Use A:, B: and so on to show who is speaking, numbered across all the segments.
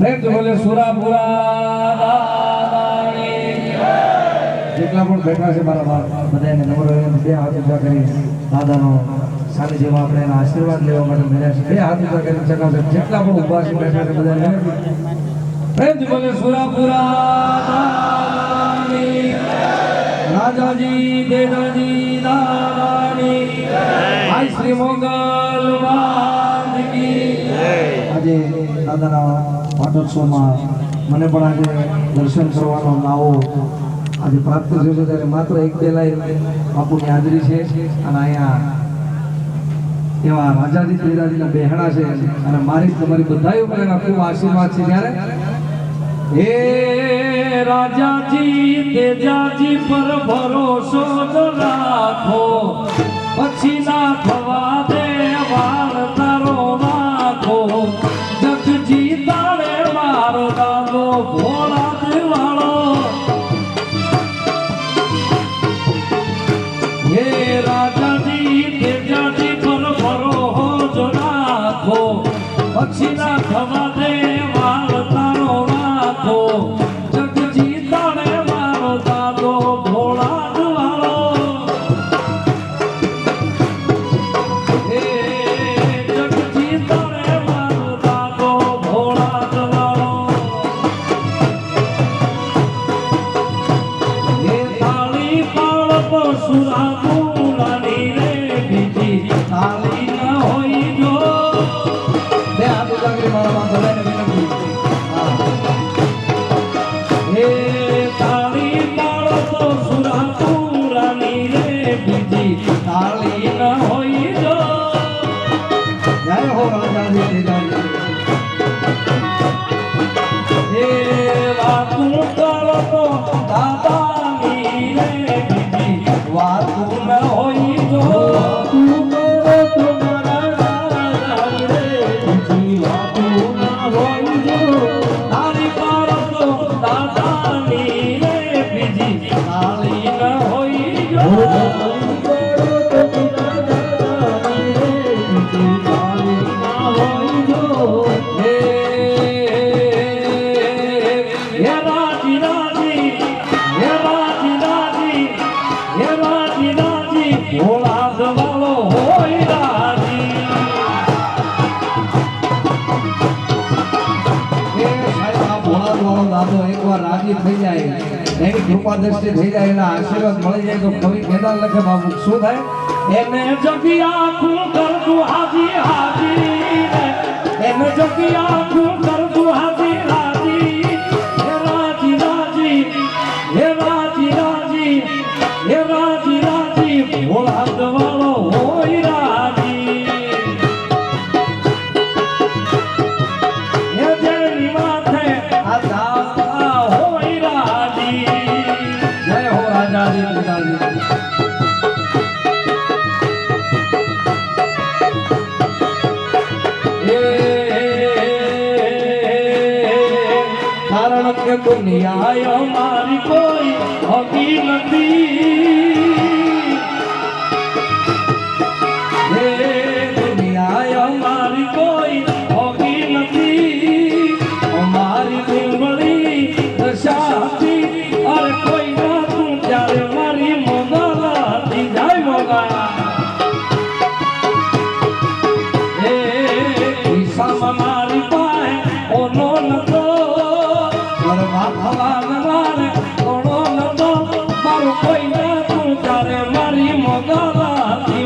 A: પ્રેમ બોલે સુરાપુરા જેટલા પણ બેઠા છે મારા બધાને નમ્ર બે હાથ ઊંચા કરી દાદાનો સાનિધ્યમાં આપણે એના આશીર્વાદ લેવા માટે મળ્યા છે. બે હાથ ઊંચા કરી ચકાશે જેટલા પણ ઉભા છે બેઠા છે બધાને પ્રેમ બોલે સુરાપુરા રાજાજી દેદાજી દાદાની આઈ શ્રી મોગલ આજે દાદાના પાટોત્સવમાં મને પણ આજે દર્શન કરવાનો લાવો આજે પ્રાપ્ત થયો છે. ત્યારે માત્ર એક બે લાઈન બાપુની હાજરી છે અને અહીંયા એવા રાજાજી દેદાજીના બેહણા છે અને મારી તમારી બધાય ઉપર એના ખૂબ આશીર્વાદ છે. ત્યારે હે રાજાજી તેજાજી પર ભરોસો રાખો પછી ના થવા દે વાળ તારો નાખો જગજી તારે મારો દાદો ભોળા દિવાળો હે રાજાજી તેજાજી પર ભરોસો રાખો પછી ના થવા દે વાળ તારો નાખો જગજી તારે મારો દાદો ભોળા દિવાળો હે જગજી તારે મારો દાદો ભોળા દિવાળો હે તાળી પાળતો સુરાપુરાની રે બીજી તાળી ન હોય જો બે હાથ ઉજાગરી મારા બધાને વિનંતી હે તાળી પાળતો સુરાપુરાની રે બીજી તાળી ન હોય જો જય હો રાજાજી તેજાજી હે વાતું કરતો દાદાની રે બીજી વાતું ન હોય જો તું કરતો મારા દાદાની રે બીજી વાતું ન હોય જો તાળી પાળતો દાદાની રે બીજી તાળી ન હોય જો રાજી થઈ જાય એની કૃપા દ્રષ્ટિ થઈ જાય એના આશીર્વાદ મળી જાય તો કવિ કેદાર લખે બાબુ શું થાય એને જગી આખું કરતું હાજી હાજી એને જગી આખું કરતું હાજી હાજી હે રાજી રાજી હે રાજી રાજી હે રાજી રાજી ભોળા દવાળો હોય રાજી હે જેની માથે આ દાતા હોય રાજી જય હો રાજાજી પિતાજી કારણ કે દુનિયા અમારી કોઈ હોતી નથી હે દુનિયા અમારી કોઈ હોતી નથી અમારી ડુંગળી દશાથી અરે કોઈ ના તું ત્યારે મારી મોગલાથી જાય મોગા હે ઈશામાં મારી પાસે ઓનો નતો ભગવાન મારે ઓનો નતો મારું કોઈ ના તું ત્યારે મારી મોગલાથી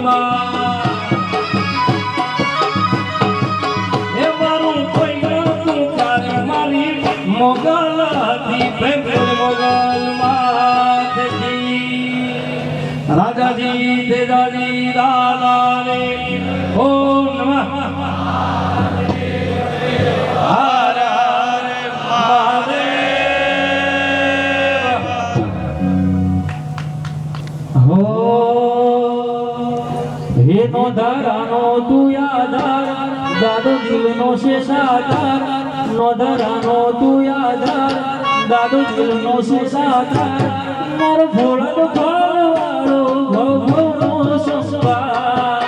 A: હે મારું કોઈ ના તું ત્યારે મારી મોગલાથી પ્રેમ મોગલ માથથી રાજાજી તેજાજી દાદાને ઓમ નમઃ હર હર મહાદેવ હો હેનો ધરાનો તું યાદાર દાદો દિલનો શેષાધાર નો ધરાનો તું યાદાર દાદો દિલનો શેષાધાર મારો ભોળાનો ફળવાળો ભવનો સંસ્કાર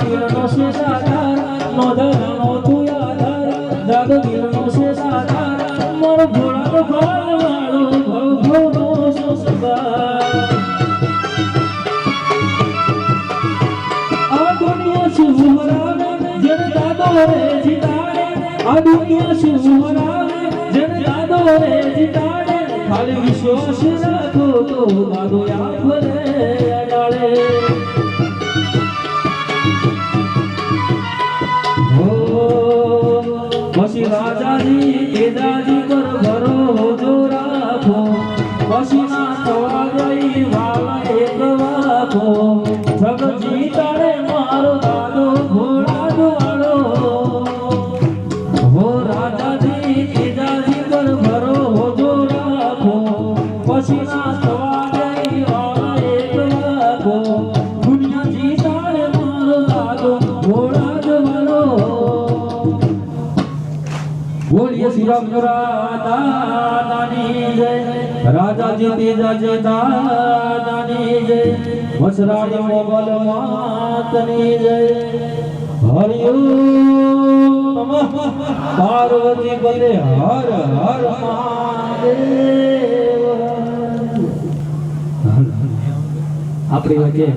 A: દિલનો છે સાધાર નો ધરનો તું આધાર જાદો દિલનો છે સાધાર મારો ભોળા વાળો ભવનો સુસબાર આ દુનિયા શુભરાવે જન દાદો રે જીતાડે આ દુનિયા શુભરાવે જન દાદો રે જીતાડે ખાલી વિશ્વાસ રાખો તો દાદો યાદ ભલે અડાડે પછી રાજાજી કેદાજી પર ભરોસો રાખો પછી ના થવા ગઈ વાલા એક વાખો જગજી તારે મારો દાદો ઘોડા વાળો હો રાજાજી કેદાજી પર ભરોસો રાખો પછી ના થવા ગઈ વાલા એક વાખો દુનિયાજી તારે મારો દાદો ઘોડા વાળો બોલીએ શ્રી રામ દાદાની જય રાજા જીતી જય દાદાની જય વસરાણી મોગલ માતની જય હરિ ઓમ પાર્વતી બલે હર હર મહાદેવ આપણી વચ્ચે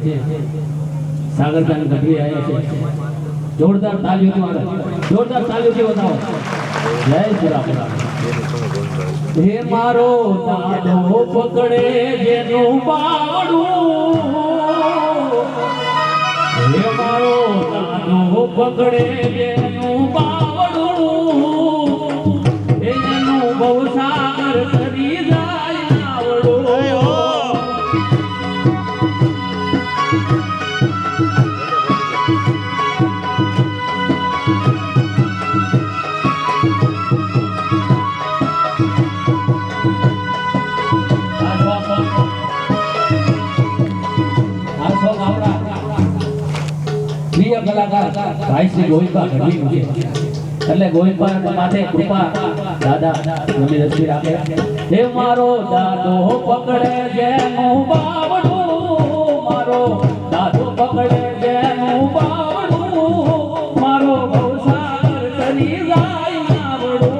A: સાગરદાન ગઢવી આવ્યા છે જોરદાર તાલીઓથી બતાવો જય શ્રી રામ હે મારો દાદો પકડે જેનું બાવડું હે મારો દાદો પકડે જેનું બાવડું એનું બહુ સાગર કરી જાય આવડું કલાકાર ભાઈ શ્રી ગોવિંદા ગઢવીનું છે એટલે ગોવિંદા માથે કૃપા દાદા નમી રસી રાખે હે મારો દાદો પકડે જેનું બાવડું મારો દાદો પકડે જેનું બાવડું મારો બહુ સાગર કરી જાય આવડું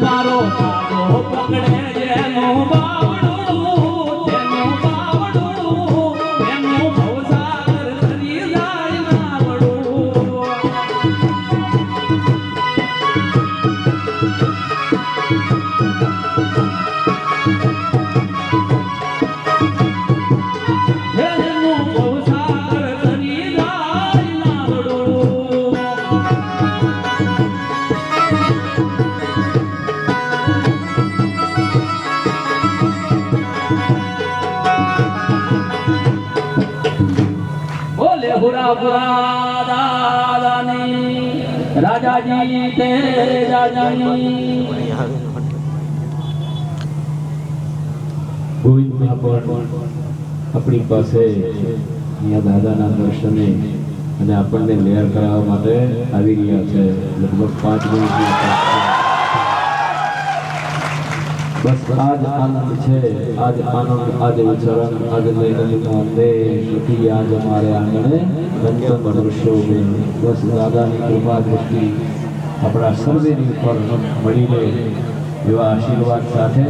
A: મારો દાદો પકડે જેનું બાવડું એનું બહુ સાગર કરી જાય રાજાજી તે રાજાની
B: ગોવિંદમાં પણ આપણી પાસે અહીંયા દાદાના દર્શને અને આપણને લહેર કરાવવા માટે આવી રહ્યા છે લગભગ 5 મિનિટ બસ આજ આનંદ છે આજ આનંદ આજ વિચરણ આજ લઈને દેશ સુખી આજ અમારે આંગણે ધન્ય મનુષ્યો બસ દાદાની કૃપા દ્રષ્ટિ આપણા સર્વેની ઉપર મળી રહે એવા આશીર્વાદ સાથે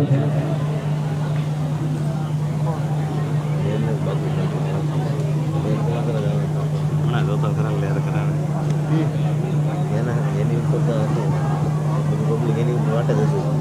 C: એની ઉપર તો પબ્લિક એની ઉપર વાટે જશું